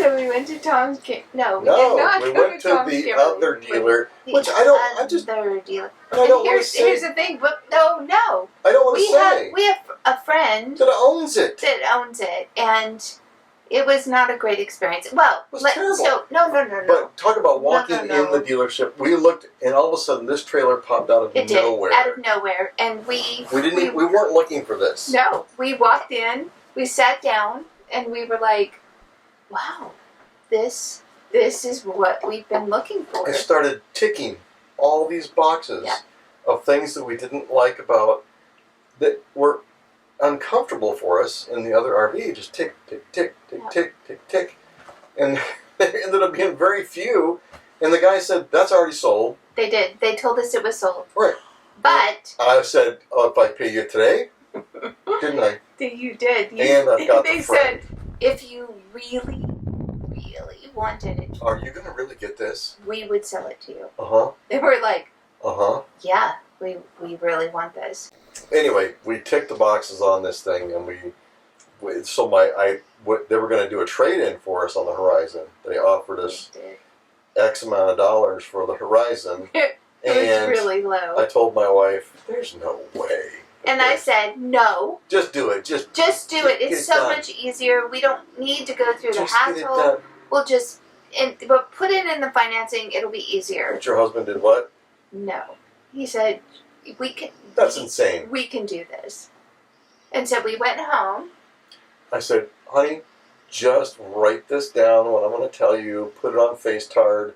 So we went to Tom's No, we did No, not we go went to Tom's the camper. other dealer, which I Other dealer. don't want to Here's say. the thing, but no. I don't want to say. We have a friend that owns it. And it was not a great experience. Well, it was terrible. So no. But talk about walking No. in the dealership. We looked, and all of a sudden, this trailer popped out of nowhere. Out of nowhere, and we weren't looking for this. No, we walked in, we sat down, and we were like, "Wow, this is what we've been looking for." I started ticking all these boxes of things that we didn't like about that were uncomfortable for us in the other RV. Just tick, tick, tick, tick, tick, tick, tick. And there ended up being very few. And the guy said, that's already sold. They did. They told us it was sold. Right. But I said, oh, if I pay you today, didn't I? You did. And I've got They the friend. said, if you really, really wanted it, are you going to really get this? we would sell it to you. Uh-huh. They were like, uh-huh. Yeah, we really want this. Anyway, we ticked the boxes on this thing, and they were going to do a trade-in for us on the Horizon. They offered us X amount of dollars for the Horizon. It was really low. I told my wife, there's no way. And I said, no. Just do it. Just do it. It's so much easier. We don't need to go through the hassle. We'll just, but put it in the financing. It'll be easier. But your husband did what? No. He said, we can. That's insane. We can do this. And so we went home. I said, honey, just write this down, what I'm going to tell you, put it on Facebook.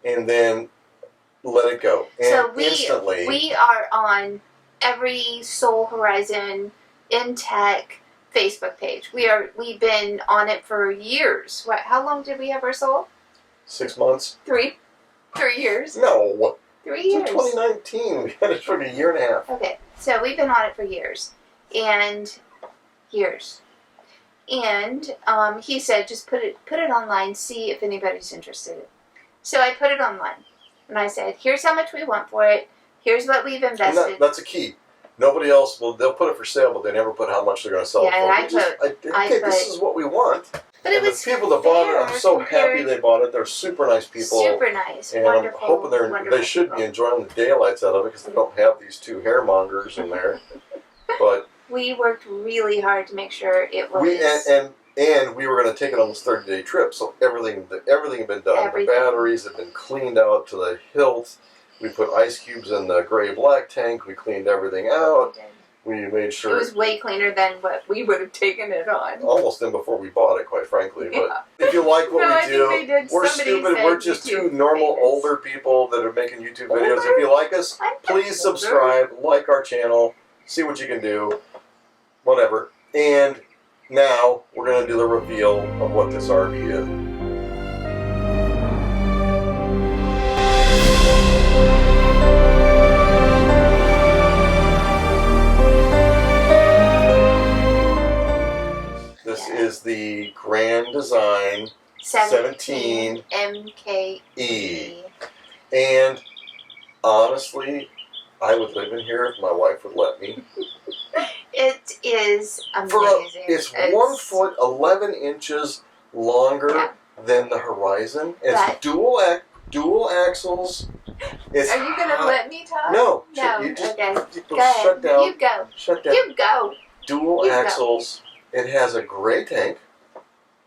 And then let it go. And so instantly, we are on every Soul Horizon Intech Facebook page. We've been on it for years. How long did we have our Soul? 6 months. 3 years. No. 3 years. It's 2019. We had it for a year and a half. Okay, so we've been on it for years. And he said, just put it online, see if anybody's interested. So I put it online. And I said, here's how much we want for it. Here's what we've invested. And that's a key. Nobody else they'll put it for sale, but they never put how much they're going to sell it for. This is what we want. But and the people that bought it, I'm so happy they bought it. They're super nice people. Super nice. And wonderful. I'm hoping they should be enjoying the daylights out of it because they don't have these two hairmongers in there. But we worked really hard to make sure it was. And we were going to take it on this 30-day trip, so everything had been done. The batteries had been cleaned out to the hilt. We put ice cubes in the gray-black tank. We cleaned everything out. We made sure it was way cleaner than what we would have taken it on. Almost than before we bought it, quite frankly. But if you like what we do, we're stupid. We're just two normal older people that are making YouTube videos. If you like us, please subscribe, like our channel, see what you can do, whatever. And now we're going to do the reveal of what this RV is. This is the Grand Design 17 MKE. And honestly, I would live in here if my wife would let me. It is amazing. It's 1 foot 11 inches longer than the Horizon. It's dual axles. It's Are you going to let me talk? No. Okay. Go ahead. Shut down. You go. Shut down. You go. Dual axles. It has a gray tank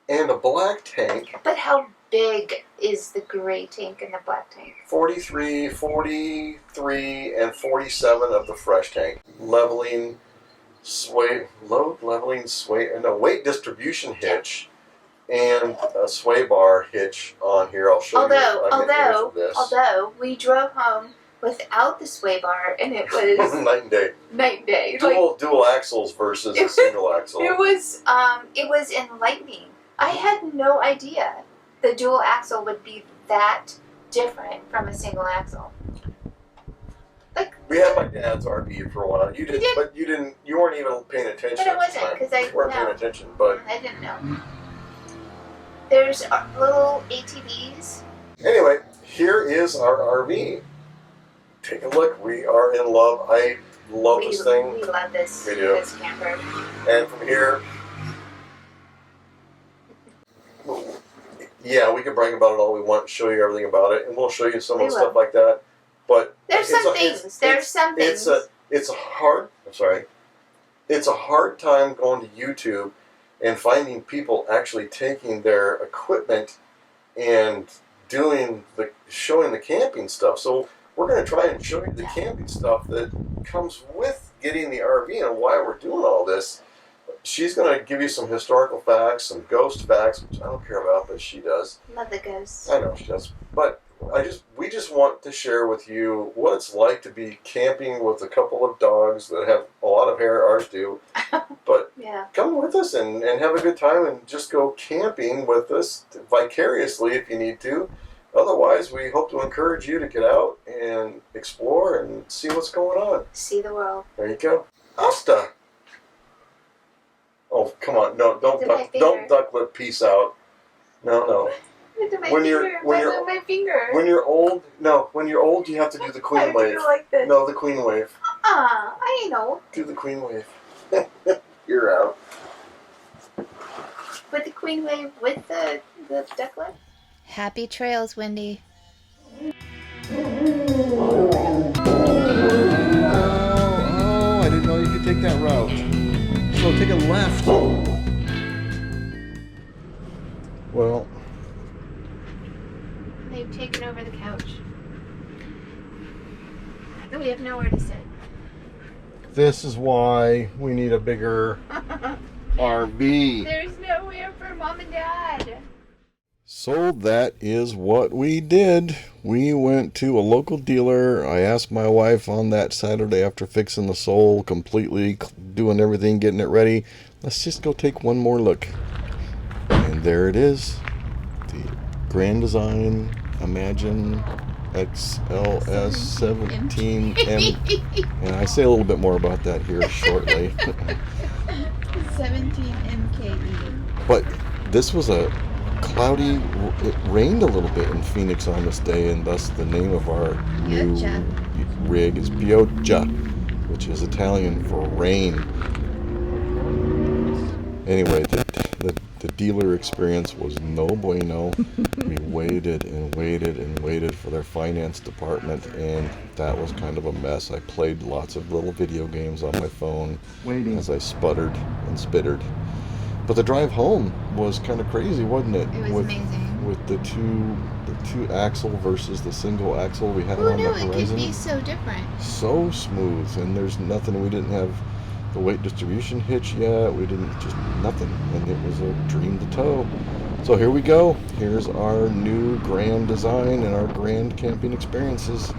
and a black tank. But how big is the gray tank and the black tank? 43, 43, and 47 of the fresh tank. Weight distribution hitch and a sway bar hitch on here. I'll show you. Although we drove home without the sway bar, and it was night and day. Night and day. Dual axles versus a single axle. It was enlightening. I had no idea the dual axle would be that different from a single axle. We had my dad's RV for a while. You did, but you didn't. You weren't even paying attention. But it wasn't because I weren't paying attention. But I didn't know. There's little ATVs. Anyway, here is our RV. Take a look. We are in love. I love this thing. We love this. We do. This camper. And from here, Yeah, we can brag about it all we want, show you everything about it, and we'll show you some of the stuff like that. But there's some things. It's a hard time going to YouTube and finding people actually taking their equipment and showing the camping stuff. So we're going to try and show you the camping stuff that comes with getting the RV and why we're doing all this. She's going to give you some historical facts, some ghost facts, which I don't care about, but she does. Love the ghosts. I know she does. But we just want to share with you what it's like to be camping with a couple of dogs that have a lot of hair, ours do. But come with us and have a good time and just go camping with us vicariously if you need to. Otherwise, we hope to encourage you to get out and explore and see what's going on. See the world. There you go. Asta. Oh, come on. No, don't duck lip peace out. No. When you're old, you have to do the queen wave. Like this. No, the queen wave. I ain't old. Do the queen wave. You're out. With the queen wave with the duck lip. Happy trails, Wendy. Oh, I didn't know you could take that route. So take a left. Well, they've taken over the couch. We have nowhere to sit. This is why we need a bigger RV. There's nowhere for Mom and Dad. So that is what we did. We went to a local dealer. I asked my wife on that Saturday after fixing the Soul completely, doing everything, getting it ready, let's just go take one more look. And there it is. The Grand Design Imagine XLS 17M. And I say a little bit more about that here shortly. 17 MKE. But this was a cloudy, it rained a little bit in Phoenix on this day, and thus the name of our new rig is Pioggia, which is Italian for rain. Anyway, the dealer experience was no bueno. We waited and waited and waited for their finance department, and that was kind of a mess. I played lots of little video games on my phone as I sputtered and spittered. But the drive home was kind of crazy, wasn't it? It was amazing. With the two axle versus the single axle we had on the Horizon. Who knew it could be so different? So smooth, and there's nothing. We didn't have the weight distribution hitch yet. We didn't, just nothing, and it was a dream to tow. So here we go. Here's our new Grand Design and our grand camping experiences.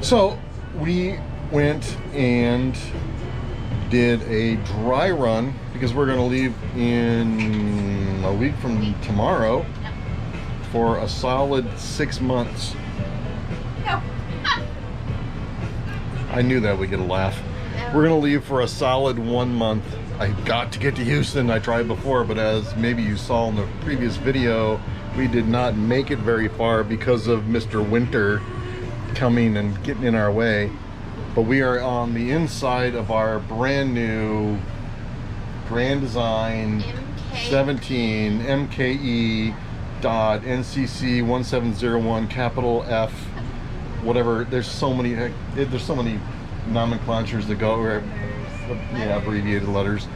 So we went and did a dry run because we're going to leave in a week from tomorrow for a solid 6 months. No. I knew that we'd get a laugh. No. We're going to leave for a solid 1 month. I got to get to Houston. I tried before, but as maybe you saw in the previous video, we did not make it very far because of Mr. Winter coming and getting in our way. But we are on the inside of our brand new Grand Design 17 MKE .NCC 1701 capital F whatever. There's so many nomenclatures that go, or abbreviated letters.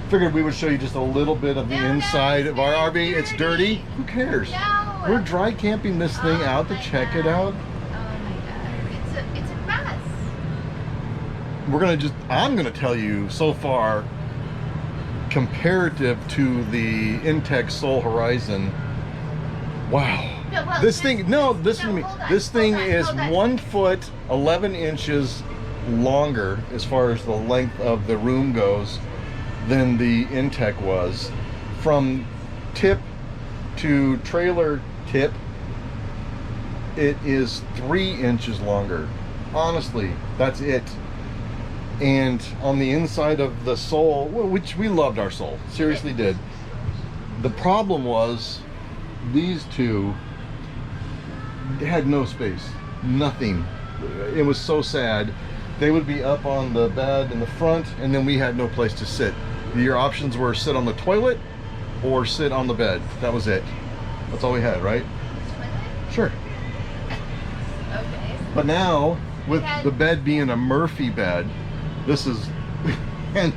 Figured we would show you just a little bit of the inside of our RV. It's dirty. Who cares? No. We're dry camping this thing out to check it out. Oh my god. It's a mess. I'm gonna tell you so far, comparative to the Intech Soul Horizon, wow. No, well, this thing is 1 foot 11 inches longer as far as the length of the room goes than the Intech was. From tip to trailer tip, it is 3 inches longer. Honestly, that's it. And on the inside of the Soul, which we loved our Soul, seriously did. The problem was these two had no space, nothing. It was so sad. They would be up on the bed in the front, and then we had no place to sit. Your options were sit on the toilet or sit on the bed. That was it. That's all we had, right? Sure. Okay. But now, with the bed being a Murphy bed, this is, and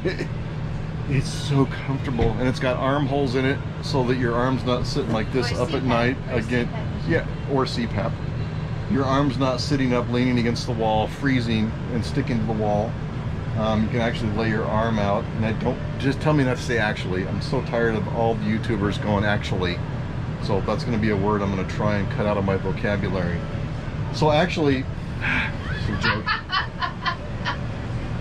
it's so comfortable, and it's got armholes in it so that your arm's not sitting like this up at night again. Yeah, or CPAP. Your arm's not sitting up, leaning against the wall, freezing and sticking to the wall. You can actually lay your arm out, and just tell me not to say actually. I'm so tired of all the YouTubers going actually. So that's going to be a word I'm going to try and cut out of my vocabulary. So actually, it's a joke.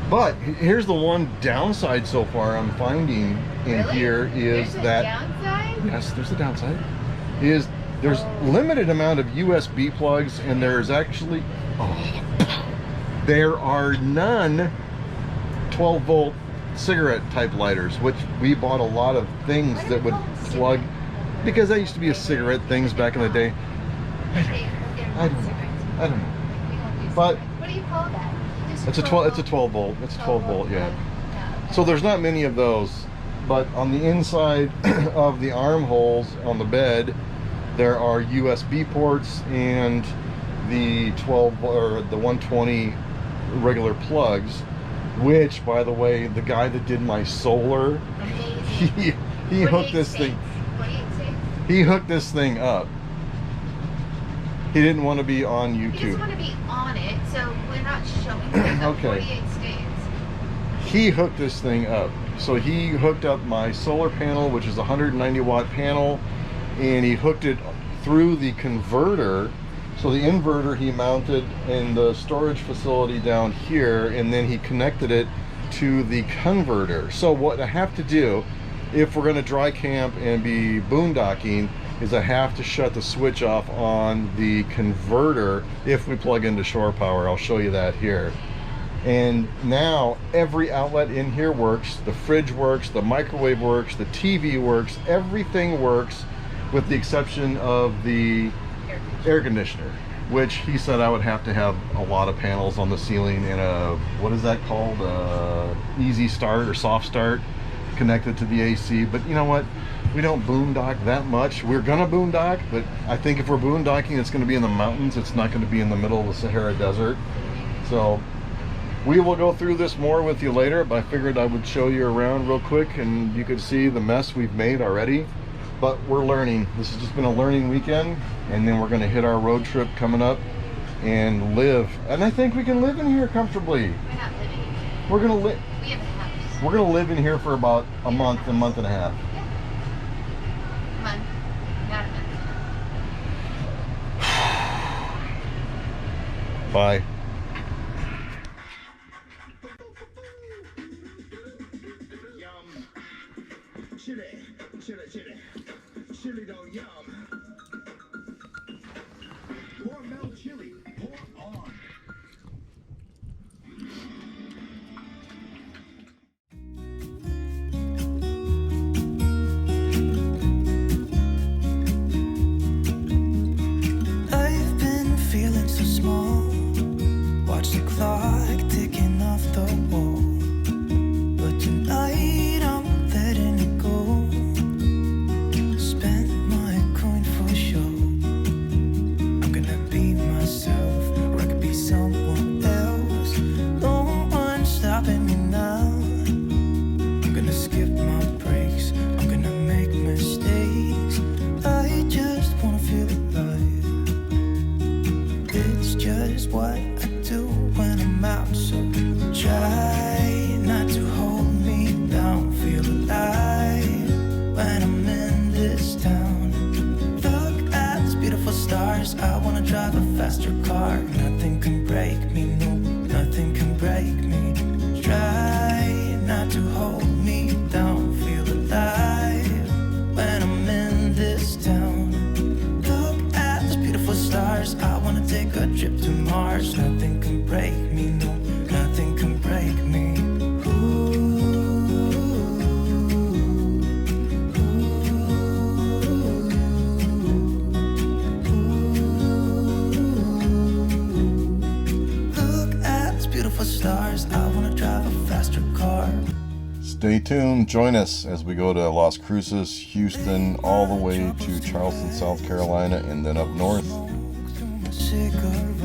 But here's the one downside so far I'm finding in here is that downside? Yes, there's a downside. There's limited amount of USB plugs, and there's actually there are none 12 volt cigarette type lighters, which we bought a lot of things that would plug, because that used to be a cigarette things back in the day. I don't know. But what do you call that? It's a 12 volt. It's a 12 volt, yeah. So there's not many of those, but on the inside of the armholes on the bed, there are USB ports and the 12 or the 120 regular plugs, which, by the way, the guy that did my solar, he hooked this thing. He hooked this thing up. He didn't want to be on YouTube. He doesn't want to be on it, so we're not showing him the 48 states. He hooked this thing up. So he hooked up my solar panel, which is a 190 watt panel, and he hooked it through the converter. So the inverter he mounted in the storage facility down here, and then he connected it to the converter. So what I have to do, if we're going to dry camp and be boondocking, is I have to shut the switch off on the converter if we plug into shore power. I'll show you that here. And now every outlet in here works. The fridge works, the microwave works, the TV works, everything works, with the exception of the air conditioner, which he said I would have to have a lot of panels on the ceiling and a, what is that called, easy start or soft start connected to the AC. But you know what, we don't boondock that much. We're gonna boondock, but I think if we're boondocking, it's gonna be in the mountains. It's not gonna be in the middle of the Sahara Desert. So we will go through this more with you later, but I figured I would show you around real quick and you could see the mess we've made already. But we're learning. This has just been a learning weekend, and then we're going to hit our road trip coming up and live. And I think we can live in here comfortably. We're not living in here. We're going to live. We have a house. We're going to live in here for about a month and a half. Yeah. A month. Not a month. Bye. Chili don't yum. Hormel chili, pour on. I've been feeling so small. Try not to hold me down. Feel alive when I'm in this town. Look at these beautiful stars. I wanna drive a faster car. Nothing can break me, no, nothing can break me. Try not to hold me down. Feel alive when I'm in this town. Look at these beautiful stars. I wanna take a trip to Mars. Nothing can break me, no, nothing can break me. Look at these beautiful stars. I wanna drive a faster car. Stay tuned. Join us as we go to Las Cruces, Houston, all the way to Charleston, South Carolina, and then up north. Cigarette.